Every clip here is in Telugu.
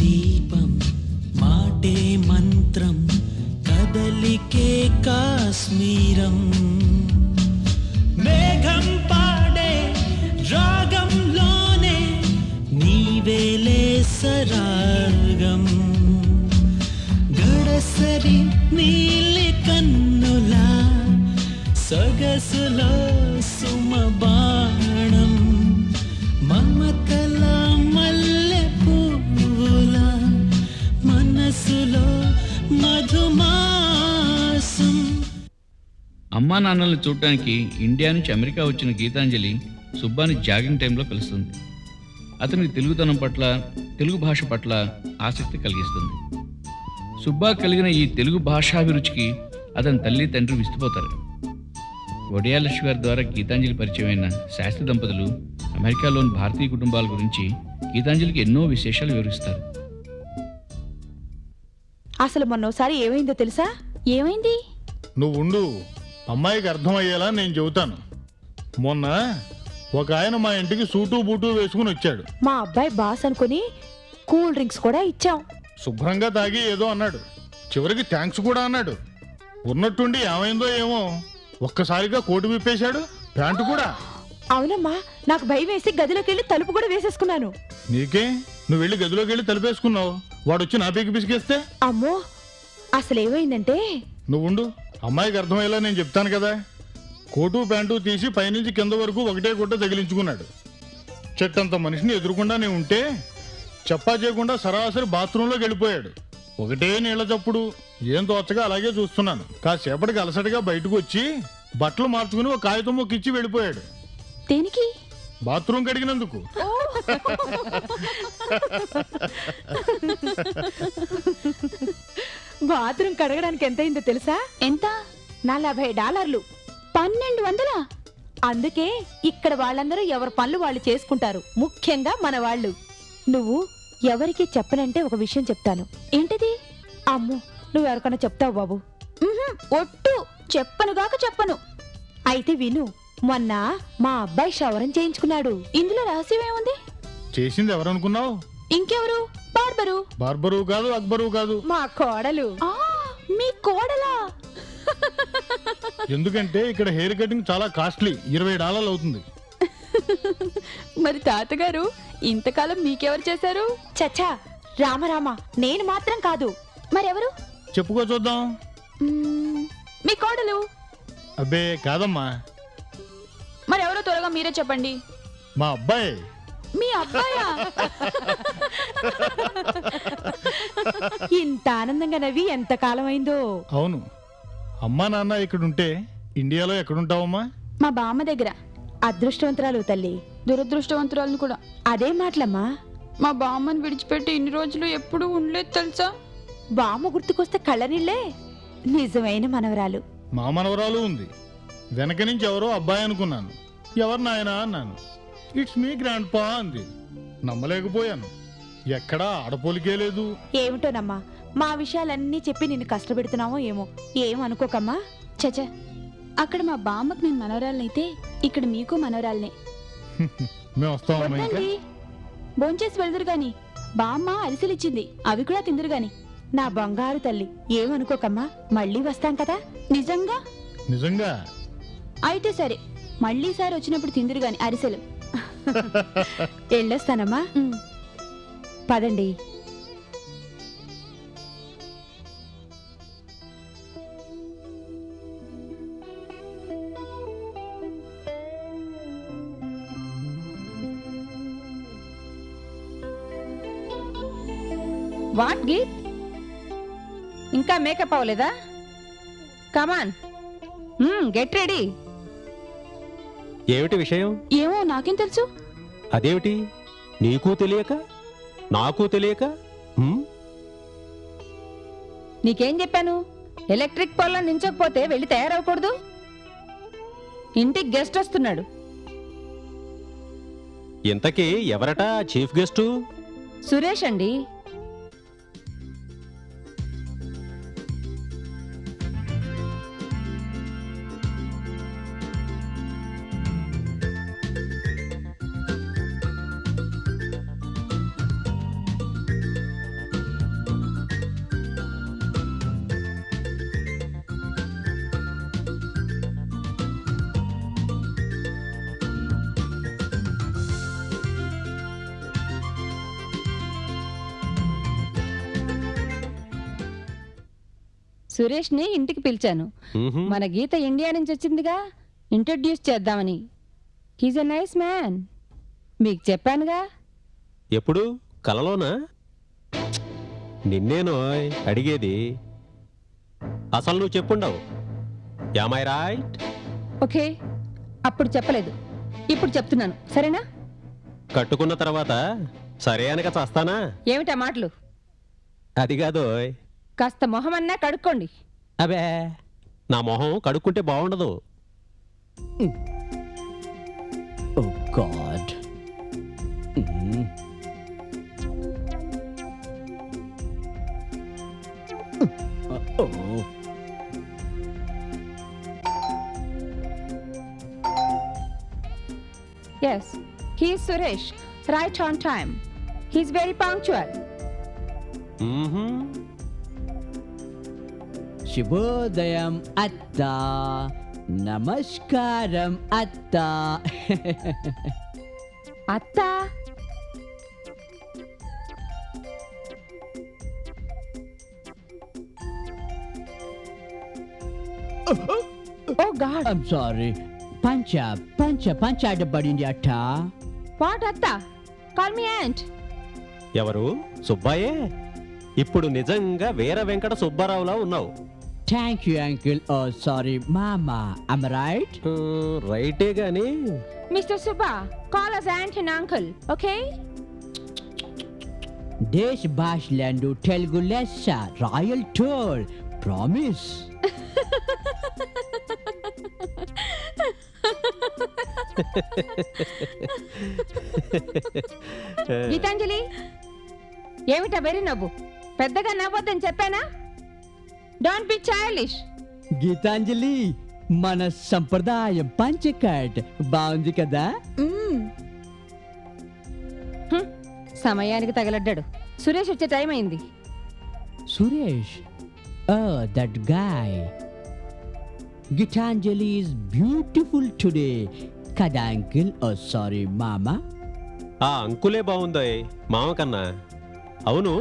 దీపం మాటే మంత్రం కదలికే కాశ్మీరం మేఘం పాడే రాగంలోనే నీవేలే సరాగం గడసరి నీలి కన్నులా సొగసులో సుమబాణం మమతల మల్లె పువ్వుల మనసులో మధుమాసం. అమ్మా నాన్నల్ని చూడటానికి ఇండియా నుంచి అమెరికా వచ్చిన గీతాంజలి సుబ్బాని జాగింగ్ టైంలో కలుస్తుంది. అతనికి తెలుగుతనం పట్ల, తెలుగు భాష పట్ల ఆసక్తి కలిగిస్తుంది. సుబ్బా కలిగిన ఈ తెలుగు భాషాభిరుచికి అతని తల్లి తండ్రి విస్తుపోతారు. ఒడియాలక్ష్మి గారి ద్వారా గీతాంజలి పరిచయమైన శాస్త్రి దంపతులు అమెరికాలోని భారతీయ కుటుంబాల గురించి గీతాంజలికి ఎన్నో విశేషాలు వివరిస్తారు. అసలు మొన్నోసారి ఏమైందో తెలుసా? ఏమైంది? నువ్వు ఉండు, అమ్మాయికి అర్థమయ్యేలా నేను చెబుతాను. మొన్న ఒక ఆయన మా ఇంటికి సూటు బూటు వేసుకుని వచ్చాడు. మా అబ్బాయి బాస్ అనుకుని కూల్ డ్రింక్స్ కూడా ఇచ్చాం. శుభ్రంగా తాగి ఏదో అన్నాడు. చివరికి థ్యాంక్స్ కూడా అన్నాడు. ఉన్నట్టుండి ఏమైందో ఏమో ఒక్కసారిగా కోటు విప్పేశాడు, ప్యాంటు కూడా. అవునమ్మా, నాకు భయం వేసి గదిలోకి వెళ్ళి తలుపు కూడా వేసేసుకున్నాను. నీకే? నువ్వు వెళ్ళి గదిలోకి వెళ్ళి తలుపేసుకున్నావు, వాడు వచ్చి నా పీకి పిసికేస్తే? అమ్మో, అసలు ఏమైందంటే, నువ్వు ఉండు, అమ్మాయికి అర్థమయ్యేలా నేను చెప్తాను కదా. కోటు ప్యాంటు తీసి పైనుంచి కింద వరకు ఒకటే గుడ్డ తగిలించుకున్నాడు. చెట్టంత మనిషిని ఎదురుకుండానే ఉంటే చెప్పా చేయకుండా సరాసరి బాత్రూంలోకి వెళ్ళిపోయాడు. ఒకటే నీళ్ల చప్పుడు. ఏం తోచగా అలాగే చూస్తున్నాను. కాసేపటికి అలసటగా బయటకు వచ్చి బట్టలు మార్చుకుని ఒక కాగితం మొక్క ఇచ్చి వెళ్ళిపోయాడు. దేనికి? బాత్రూమ్ కడిగినందుకు. బాత్రూమ్ కడగడానికి ఎంత అయిందో తెలుసా? ఎంత? $40. 1200? అందుకే ఇక్కడ వాళ్ళందరూ ఎవరి పనులు వాళ్ళు చేసుకుంటారు, ముఖ్యంగా మన వాళ్ళు. నువ్వు ఎవరికి చెప్పనంటే ఒక విషయం చెప్తాను. ఏంటిది? అమ్మో, నువ్వు ఎవరికన్నా చెప్తావు బాబు? ఒట్టు చెప్పనుగాక చెప్పను. అయితే విను, మొన్న మా అబ్బాయి షవరం చేయించుకున్నాడు. ఇందులో రహస్యం ఏముంది? చేసింది ఎవరనుకున్నావు? ఇంకెవరు? బార్బరు. బార్బరు కాదు, అక్బరు కాదు, మా కోడలు. మీ కోడలా? ఎందుకంటే ఇక్కడ హెయిర్ కటింగ్ చాలా కాస్ట్లీ, $20 అవుతుంది. మరి తాతగారు ఇంతకాలం మీకెవరు చేశారు? చచ్చా, రామరామ, నేను మాత్రం కాదు. మరెవరు? చెప్పుకో చూద్దాం. మీ కోడలు. అబ్బే కాదమ్మా. మరెవరో త్వరగా మీరే చెప్పండి. మా అబ్బాయి. మీ అబ్బాయా? ఇంత ఆనందంగా నవ్వి ఎంత కాలం అయిందో. అవును, అమ్మా నాన్న ఇక్కడుంటే ఇండియాలో ఎక్కడుంటావమ్మా? మా బామ్మ దగ్గర. అదృష్టవంతురాలు తల్లి. దురదృష్టవంతురాలను కూడా. అదే మాటలమ్మా. మా బామ్మని విడిచిపెట్టి ఇన్ని రోజులు ఎప్పుడూ ఉండలేదు తెలుసా? బామ్మ గుర్తుకొస్తే కళ్ళనిళ్ళే. నిజమైన మనవరాలు. మా మనవరాలు ఉంది. వెనక నుంచి ఎవరో అబ్బాయి అనుకున్నాను. ఎవరు నాయనా అన్నాను. ఇట్స్ మీ గ్రాండ్ పా అంది. నమ్మలేకపోయాను. ఎక్కడా ఆడపోలికే లేదు. ఏమిటోనమ్మా, మా విషయాలన్నీ చెప్పి నిన్ను కష్టపెడుతున్నామో ఏమో. ఏం అనుకోకమ్మా. చచ, అక్కడ మా బామ్మకు నేను మనవరాలనైతే ఇక్కడ మీకు మనవరాలనే. మేము వస్తామమ్మా. ఇంకా భోంచేసి వెళ్దురు గాని. బామ్మ అరిసెలిచ్చింది, అవి కూడా తిందురు గాని. నా బంగారు తల్లి, ఏమనుకోకమ్మా, మళ్ళీ వస్తాం కదా. నిజంగా? నిజంగా. అయితే సరే, మళ్ళీ సారి వచ్చినప్పుడు తిందురు గాని అరిసెలు. వెళ్ళొస్తానమ్మా. పదండి. వాట్ గీత్, ఇంకా మేకప్ అవ్వలేదా? కమాన్, గెట్ రెడీ. ఏమిటి విషయం? ఏమో నాకేం తెలుసు. అదేమిటి, నీకు తెలియక నాకు తెలియక? నీకేం చెప్పాను? ఎలక్ట్రిక్ పోల్లో నించకపోతే వెళ్ళి తయారవకూడదు. ఇంటికి గెస్ట్ వస్తున్నాడు. ఇంతకీ ఎవరట చీఫ్ గెస్టు? సురేష్ అండి. సురేష్ని ఇంటికి పిలిచాను. మ్మ్హ్మ్. మన గీత ఇండియా నుంచి వచ్చిందిగా, ఇంట్రడ్యూస్ చేద్దామని. He's a nice man. మీకు చెప్పానుగా. ఎప్పుడు కలలోనా? నిన్నేనోయ్ అడిగేది. అసలు నువ్వు చెప్పుండవు. Am I right? ఓకే, అప్పుడు చెప్పలేదు, ఇప్పుడు చెప్తున్నాను. సరేనా? కట్టుకున్న తర్వాత సరే అనక చస్తానా? ఏమిటా మాటలు? అది కాదోయ్. కాస్త మొహమన్నా కడుక్కోండి. అబే, నా మొహం కడుక్కుంటే బాగుండదు. ఓ God. Yes, he is Suresh, right on time. He's very punctual. మ్మ్హ్మ్. శుభోదయం అత్త. నమస్కారం అత్త. అత్త, ఓ గాడ్, ఐమ్ సారీ. పంచ అడ్డపడింది అట్ట. వాట్ అత్త? Call me aunt. ఎవరు? సుబ్బాయే. ఇప్పుడు నిజంగా వీర వెంకట సుబ్బారావులా ఉన్నావు. Thank you uncle. Oh sorry మామా. I'm right? రైటే గాని mister Subba, call us aunt and uncle, okay? దేశ్ భాషలందు తెలుగు లెస్స. Royal toll. ప్రామిస్. గీతాంజలి, ఏమిటా వెరీ నవ్వు? పెద్దగా నవ్వొద్దని చెప్పానా? Don't be childish. గీతాంజలి, మన సంప్రదాయం పంచకట్ బాగుంది కదా? సమయానికి తగలడ్డాడు. సురేష్ వచ్చే టైం అయింది. Suresh, that guy. Geetanjali is beautiful today కదా అంకిల్? ఓ సారీ మామా. ఆ అంకులే బాగుందోయ్ మామ కన్నా. అవును,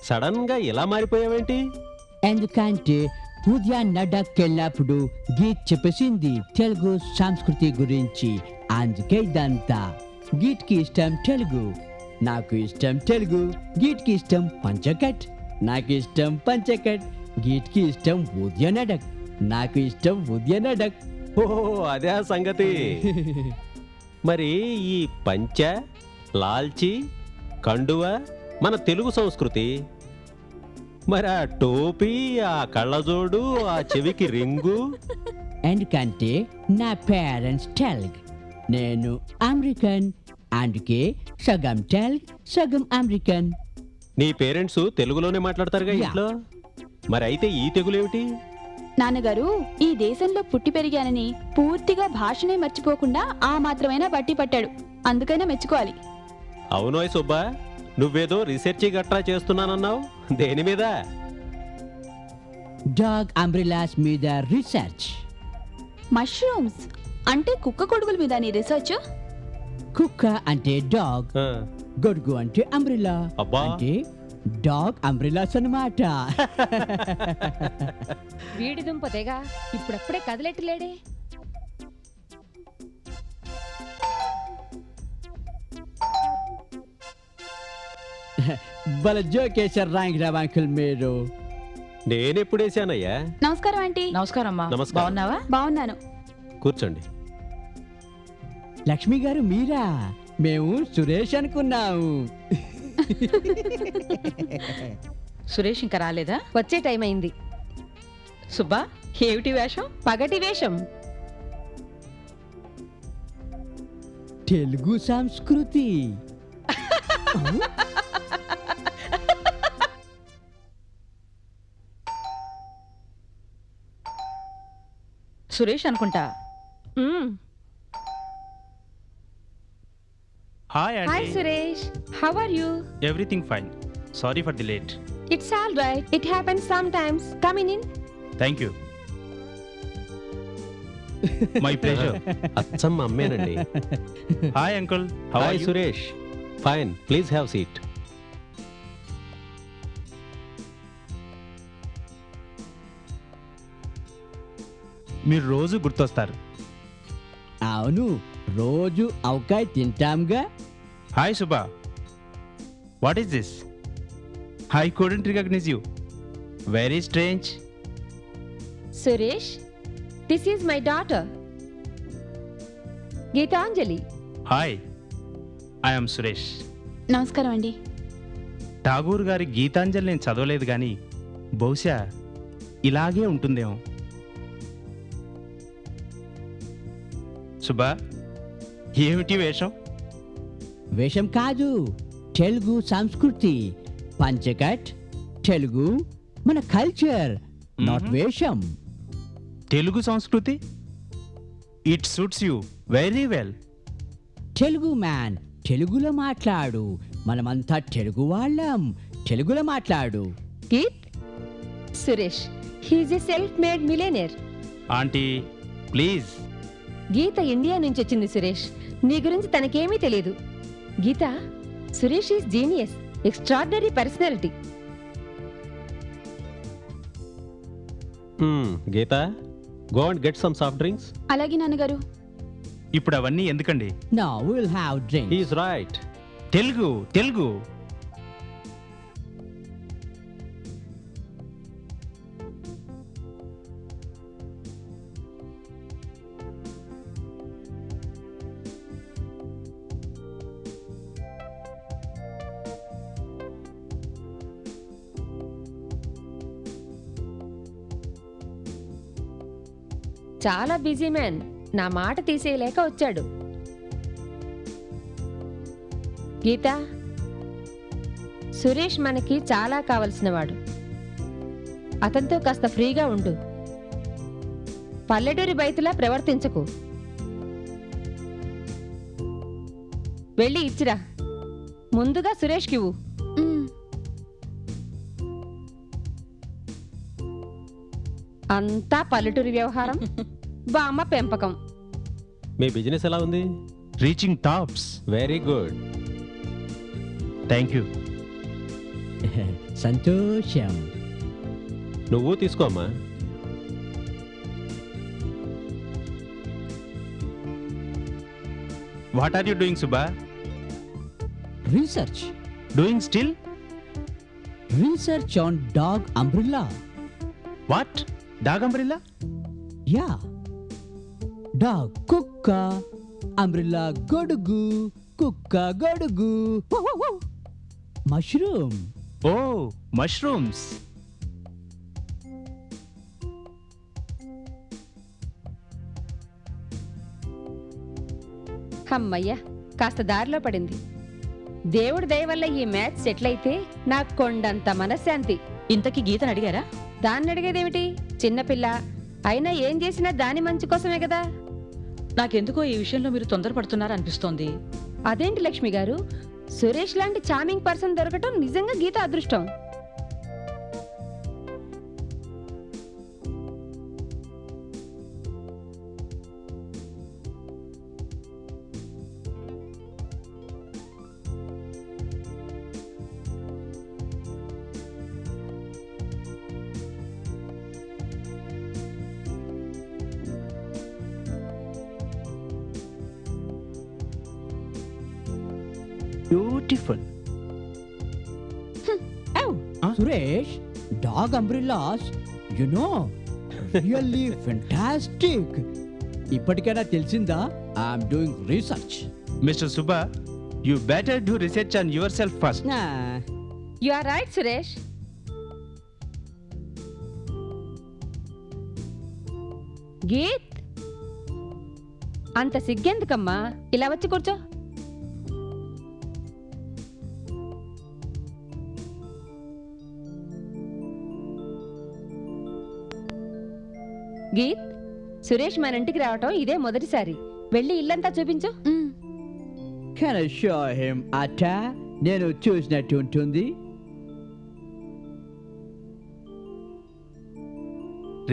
సడన్ గా ఇలా మారిపోయావేంటి? ఎందుకంటే ఉదయం నడకెళ్ళినప్పుడు గీత్ చెప్పేసింది తెలుగు సంస్కృతి గురించి. అందుకే ఇదంతా. గీత్కి ఇష్టం తెలుగు, నాకు ఇష్టం తెలుగు. గీత్కి ఇష్టం పంచకట్, నాకు ఇష్టం పంచకట్. గీత్కి ఇష్టం ఉదయ నడక్, నాకు ఇష్టం ఉదయ నడక్. ఓ అదే ఆ సంగతి. మరి ఈ పంచ, లాల్చి, కండువ మన తెలుగు సంస్కృతి. మరి ఆ టోపీ, ఆ కళ్ళజోడు, ఆ చెవికి రింగు. ఎందుకంటే నా పేరెంట్స్ తెలుగు, నేను అమెరికన్. అందుకే సగం తెలుగు సగం అమెరికన్. నీ పేరెంట్స్ తెలుగులోనే మాట్లాడతారుగా యా. ఇంట్లో. మరి అయితే ఈ తెగులేమిటి? నాన్నగారు, ఈ దేశంలో పుట్టి పెరిగానని పూర్తిగా భాషనే మర్చిపోకుండా ఆ మాత్రమైనా బట్టి పట్టాడు. అందుకైనా మెచ్చుకోవాలి. అవునోయ్ సుబ్బా, నువ్వేదో రీసెర్చ్ గట్రా చేస్తున్నానన్నావు. దేని మీద? డాగ్ అంబ్రెలాస్ మీద రీసెర్చ్. మష్రూమ్స్ అంటే కుక్క కొడుగుల మీద నీ రీసెర్చ్? కుక్క అంటే డాగ్, ఆ, గొడుగు అంటే అంబ్రెలా. అబ్బా. అంటే డాగ్ అంబ్రెలాస్ అన్నమాట. వీడి దుంపతేగా ఇప్పుడప్పుడే కదలెట్టలేడే. బల జోకేశారు రాంగిరావు అంకుల్ మీరు. నేనెప్పుడేసానయ్యా? నమస్కారం ఆంటీ. నమస్కారం అమ్మా. నమస్కారం. బాగున్నావా? బాగున్నాను. కూర్చోండి. లక్ష్మి గారు మీరా? మేము సురేష్ అనుకున్నాము. సురేష్ ఇంకా రాలేదా? వచ్చే టైం అయింది. సుబ్బా, ఏమిటి వేషం? పగటి వేషం. తెలుగు సంస్కృతి. సురేష్ అనుకుంటా. Hmm. Hi, hi Auntie. Suresh, how are you? Everything fine. Sorry for the late. It's all right, it happens sometimes. Come in. Thank you. My pleasure. Achamma అమ్మేనండి. Hi, Uncle. How are hi you? Suresh. Fine, please have seat. మీరు రోజు గుర్తొస్తారు. అవును, రోజు అవకాయ తింటాంగా. Hi Subba, what is this? I couldn't recognise you. Very strange. Suresh, this is my daughter Geetanjali. Hi, I'm Suresh. నమస్కారం అండి. ఠాగూర్ గారి గీతాంజలి నేను చదవలేదు కానీ బహుశా ఇలాగే ఉంటుందేమో. సుబ్బా, ఏమిటి వేషం? వేషం కాదు, తెలుగు సంస్కృతి. పంచకట్ తెలుగు మన కల్చర్, నాట్ వేషం. తెలుగు సంస్కృతి? It suits you very well. Telugu man, తెలుగులో మాట్లాడు. మనమంతా తెలుగు వాళ్ళం, తెలుగులో మాట్లాడు. Geet, Suresh, he's a self made millionaire. Auntie please. Geeta India నుంచి వచ్చింది సురేష్. నీ గురించి తనకేమీ తెలియదు. Geeta, Suresh is genius, extraordinary personality. Geeta, go and get some soft drinks. అలాగే నాన్నగారు. ఇప్పుడు అవన్నీ ఎందుకండి? Now we'll have drink. He's right. Telugu Telugu. చాలా బిజీ మ్యాన్, నా మాట తీసేయలేక వచ్చాడు. గీత, సురేష్ మనకి చాలా కావలసినవాడు. అతనితో కాస్త ఫ్రీగా ఉండు. పల్లెటూరి బయతులా ప్రవర్తించకు. వెళ్ళి ఇచ్చిరా. ముందుగా సురేష్కివ్వు. మ్మ్. అంతా పల్లెటూరి వ్యవహారం, బామ్మ పెంపకం. మీ బిజినెస్ ఎలా ఉంది? Reaching tops. Very good. Thank you. సంతోషం. నువ్వు తీసుకో అమ్మా. What are you doing Subba? Research. Doing still? Research on dog umbrella. What? Dog umbrella? Yeah. Dog కుక్క, umbrella గొడుగు, కుక్క గొడుగు. Wow, wow, wow. Mushroom. ఓ, మష్రూమ్స్. అమ్మయ్యా, కాస్త దారిలో పడింది. దేవుడి దయ వల్ల ఈ మ్యాచ్ సెటిల్ అయితే నాకు కొండంత మనశ్శాంతి. ఇంతకీ గీతను అడిగారా? దాన్ని అడిగేదేమిటి? చిన్నపిల్ల అయినా ఏం చేసినా దాని మంచి కోసమే కదా. నాకెందుకో ఈ విషయంలో మీరు తొందరపడుతున్నారు అనిపిస్తోంది. అదేంటి లక్ష్మి గారు, సురేష్ లాంటి చార్మింగ్ పర్సన్ దొరకటం నిజంగా గీత అదృష్టం. Beautiful. Suresh, dog umbrellas, you know, really fantastic. ఇప్పటికైనా తెలిసిందా? I'm doing research. Mister Subba, you better do research on yourself first. Nah. You are right Suresh. Geeth, అంత సిగ్గెందుకమ్మా, ఇలా వచ్చి కూర్చో. గీత్, సురేష్ మన ఇంటికి రావటం ఇదే మొదటిసారి. వెళ్ళి ఇల్లంతా చూపించు. మ్మ్. Can I show him అట్ట? నేను చూసినట్టు ఉంటుంది.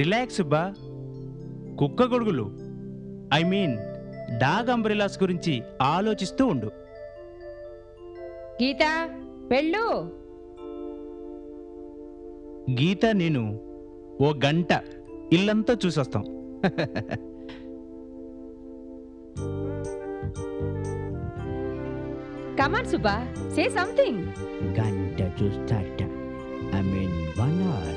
రిలాక్స్ సుబ్బా. కుక్క గొడుగులు, ఐ మీన్ డాగ్ అంబ్రెలాస్ గురించి ఆలోచిస్తూ ఉండు. గీత, వెళ్ళు. గీత నేను ఓ గంట ఇల్లంతా చూసొస్తాం. కమాన్ సుబ్బా, సే సంథింగ్. గంట చూస్తాట. I mean 1 hour.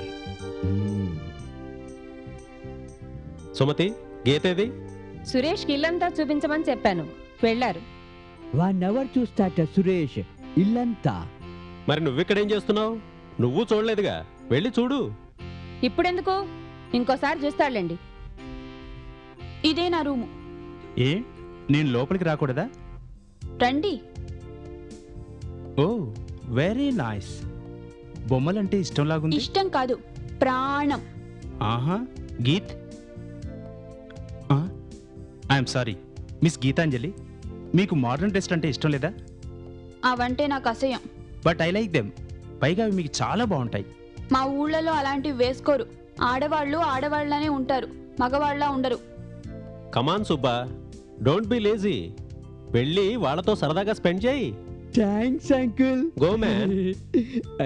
సుమతి, గీతేది? సురేష్కి ఇల్లంతా చూపించమని చెప్పాను, వెళ్ళారు. 1 hour చూస్తాట సురేష్ ఇల్లంతా. మరి నువ్విక్కడేం చేస్తున్నావు? నువ్వు చూడలేదుగా, వెళ్ళి చూడు. ఇప్పుడెందుకు? ఇంకోసారి చూస్తాడులేండి. ఇదే నా రూము. ఏ, నేను లోపలికి రాకూడదా? రండి. ఓ, వెరీ నైస్. బొమ్మలంటే ఇష్టం లాగుంది. ఇష్టం కాదు, ప్రాణం. ఆహా, Geet. I'm sorry miss Gitanjali, మీకు మోడర్న్ డ్రెస్ అంటే ఇష్టం లేదా? అవంటే నాకు అసహ్యం. But I like them. పైగా అవి మీకు చాలా బాగుంటాయి. మా ఊళ్ళలో అలాంటివి వేసుకోరు. ఆడవాళ్ళు ఆడవాళ్ళనే ఉంటారు, మగవాళ్ళ ఉండరు. కమాన్ సుబ్బా, డోంట్ బి లేజీ. వెళ్ళి వాళ్ళతో సరదాగా స్పెండ్ చేయి. Thanks uncle. Go man.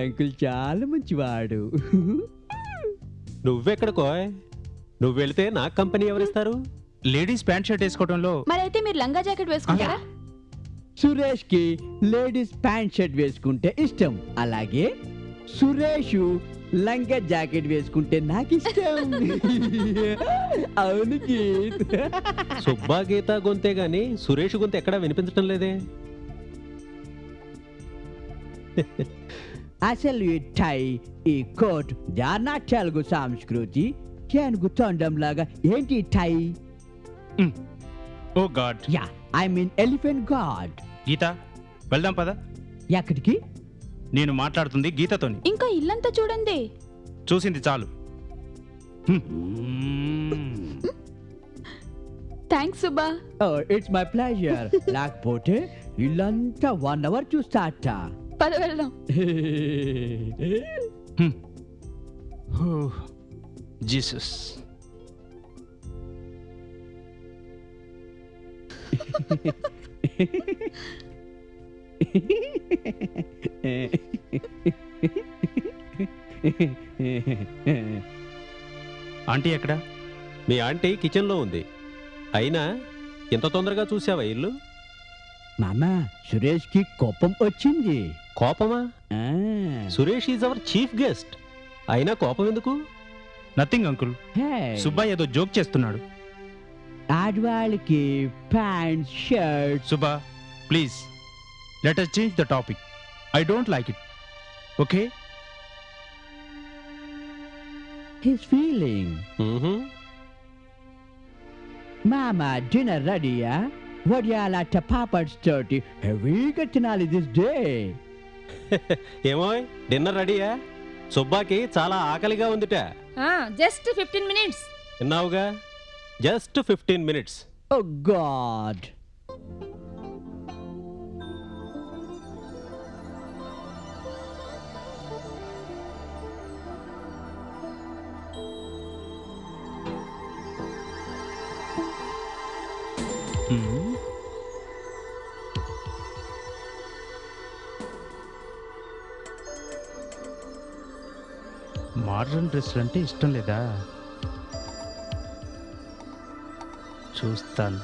Uncle చాలా మంచివాడు. నువ్వెక్కడికోయ్? నువ్వు వెళితే నాకు కంపెనీ ఎవరిస్తారు? లేడీస్ ప్యాంట్ షర్ట్ వేసుకోవడంలో మరైతే మీరు లంగా జాకెట్ వేసుకుంటారా? సురేష్ కి లేడీస్ ప్యాంట్ షర్ట్ వేసుకుంటే ఇష్టం, అలాగే సురేష్ లంగా జాకెట్ వేసుకుంటే నాకు ఇష్టం. అవును గీత్. సుబ్బా గీత గొంతే గాని సురేష్ గొంతు ఎక్కడా వినిపించటం లేదే. అసలు ఈ టై, ఈ కోట్ నా తెలుగు సంస్కృతి తెలుగు తొండం లాగా. ఏంటి tie? Oh god. Yeah, I mean elephant god. Geeta, వెళ్దాం పద. ఎక్కడికి? నేను మాట్లాడుతుంది గీతతోని. ఇంకా ఇల్లంతా చూడండి. చూసింది చాలు. Thanks Subba. It's my pleasure. లేకపోతే ఇల్లంతా 1 hour చూస్తాట. పద వెళ్దాం. జీసస్. ఆంటీ ఎక్కడా? మీ ఆంటీ కిచెన్లో ఉంది. అయినా ఎంత తొందరగా చూసావా ఇల్లు? మామా, సురేష్ కి కోపం వచ్చింది. కోపమా? ఆ, Suresh is our chief guest. అయినా కోపం ఎందుకు? Nothing uncle. హే, సుబ్బా ఏదో జోక్ చేస్తున్నాడు. ఆడవాళ్ళకి pant shirt. Subba, please let us change the topic. I don't like it. Okay? His feeling. మామా, డిన్నర్ రెడీయా? వడియాలట పాపడ్స్ తోటి హెవీగా తినాలి దిస్ డే. ఏమో, డిన్నర్ రెడీయా? సుబ్బాకి చాలా ఆకలిగా ఉందిట. Just 15 minutes. విన్నావుగా, just 15 minutes. Oh god. Modern డ్రెస్సులు అంటే ఇష్టం లేదా? చూస్తాను.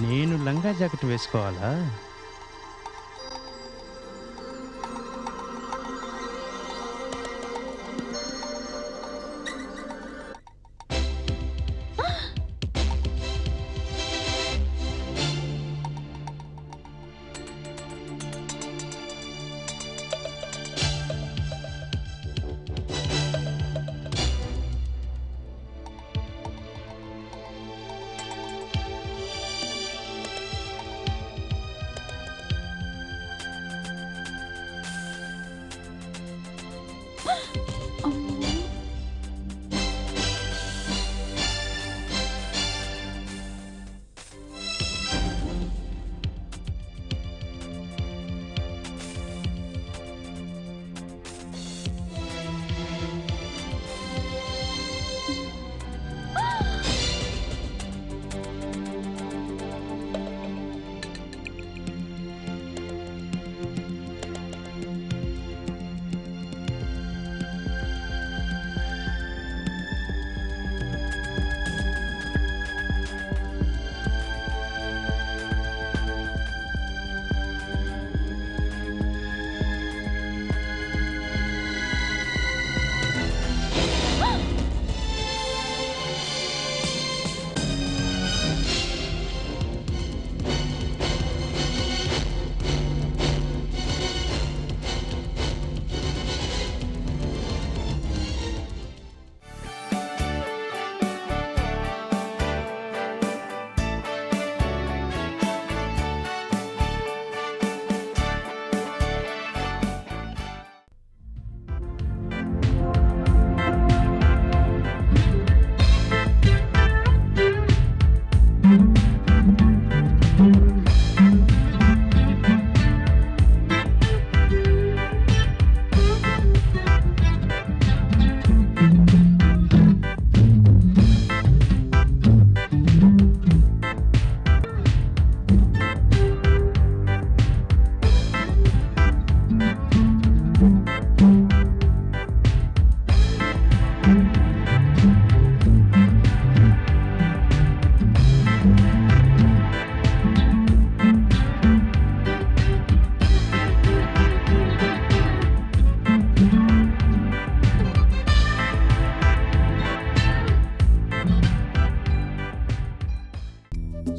నేను లంగా జాకెట్ వేసుకోవాలా?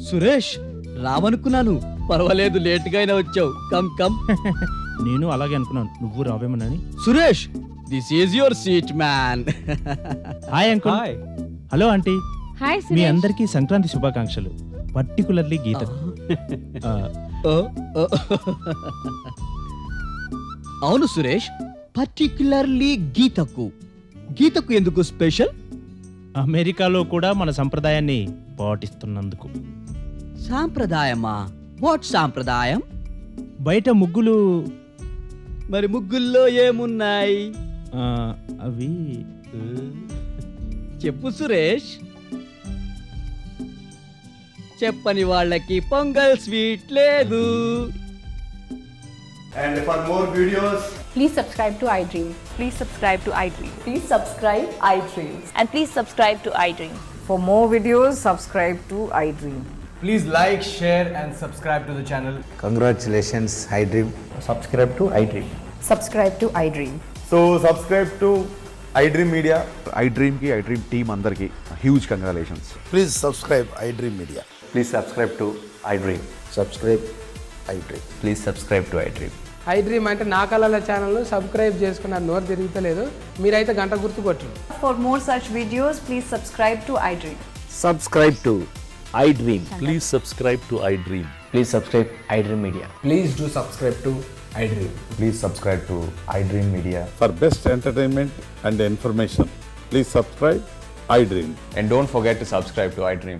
సురేష్ రావనుకున్నాను, పర్వాలేదు లేట్గా అయినా వచ్చావు. Come come. నేను అలాగే అనుకున్నాను నువ్వు రావేమోనని. Suresh, this is your seat man. Hi uncle. Hi. Hello auntie. Hi మీ సురేష్. అందరికీ సంక్రాంతి శుభాకాంక్షలు, పర్టికులర్లీ గీత. అవును సురేష్, పర్టిక్యులర్లీ గీతకు. గీతకు ఎందుకు స్పెషల్? అమెరికాలో కూడా మన సంప్రదాయాన్ని పాటిస్తున్నందుకు. సాంప్రదాయమా? వాట్ సాంప్రదాయం? బయట ముగ్గులు మరి ముగ్గుల్లో ఏమున్నాయి? ఆ, అవి చెప్పు సురేష్. చెప్పని వాళ్ళకి పొంగల్ స్వీట్ లేదు. And for more videos, please subscribe to iDream. Please subscribe to iDream. Please subscribe iDream. And please subscribe to iDream. For more videos, subscribe to iDream. please like, share, and subscribe to the channel. Congratulations, iDream. Subscribe to iDream. Subscribe to iDream. So, subscribe to iDream Media. iDream ki iDream team andarki huge congratulations. Please subscribe iDream Media. Please subscribe to iDream. Subscribe iDream. Please subscribe to iDream. iDream అంటే నా కళల ఛానల్ సబ్స్క్రైబ్ చేసుకున్న నోరు తిరుగుతలేదు, మీరైతే గంట గుర్తు కొట్టండి. For more such videos, please subscribe to iDream. Subscribe to iDream. Please subscribe to iDream. Please subscribe iDream Media. Please do subscribe to iDream. Please subscribe to iDream Media. For best entertainment and information, please subscribe iDream. And don't forget to subscribe to iDream.